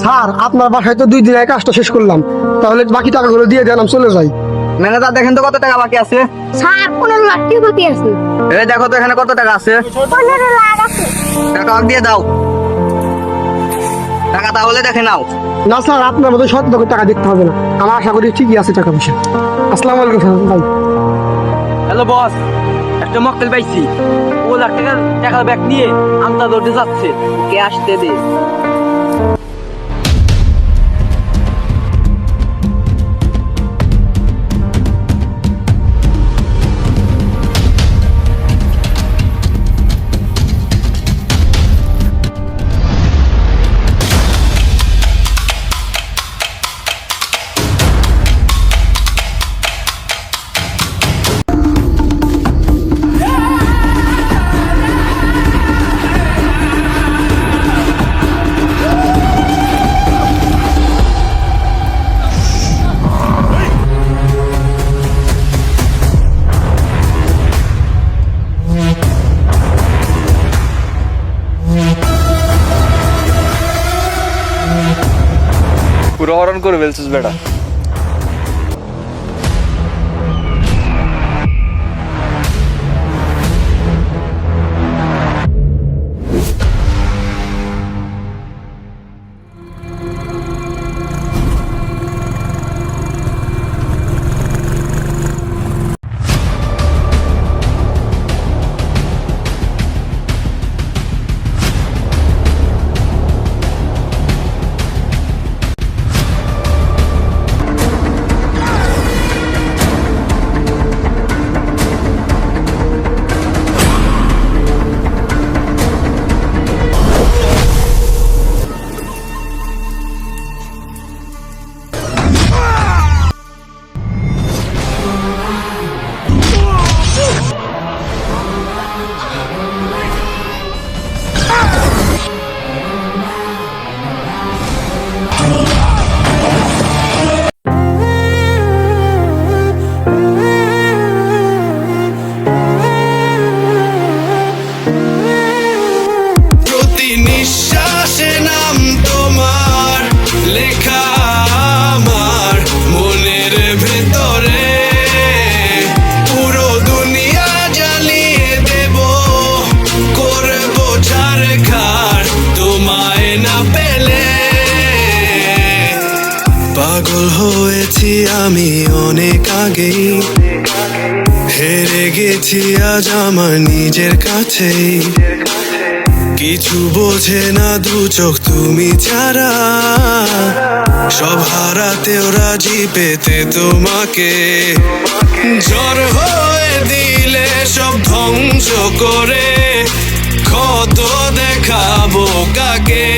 Sir আপনার বাসায় তো 2 দিন আগে কাজটা শেষ করলাম, তাহলে বাকি টাকাগুলো দিয়ে দেন, আমি চলে যাই। ম্যানেজার দেখেন তো কত টাকা বাকি আছে। স্যার 15 লাখ টাকা বাকি আছে। এই দেখো তো এখানে কত টাকা আছে। 15 লাখ আছে। টাকা দিয়ে দাও, টাকা তাহলে দেখে নাও। না স্যার, আপনার মতো সৎ লোকের টাকা দেখতে হবে না, আমার আশা করি ঠিকই আছে টাকা পয়সা। আসসালামু আলাইকুম স্যার ভাই। হ্যালো বস, একটা মক্কেল পাইছি। ও লাখ টাকার ব্যাগ নিয়ে আমতা দৌড়ে যাচ্ছে, ওকে আসতে দে। পুরো হরণ করে ফেলছিস বেটা। নিঃশ্বাসে নাম তোমার লেখা আমার মনের ভেতরে, পুরো দুনিয়া জ্বালিয়ে দেব, করব ছারখার তোমায় না পেলে। পাগল হয়েছি আমি অনেক আগেই, হেরে গেছি আজ আমার নিজের কাছেই। কিছু বোঝে না দু চোখ তুমি ছাড়া, সব হারাতেও রাজি পেতে তোমাকে। ঝড় হয়ে দিলে সব ধ্বংস করে, কত দেখাবো কাকে।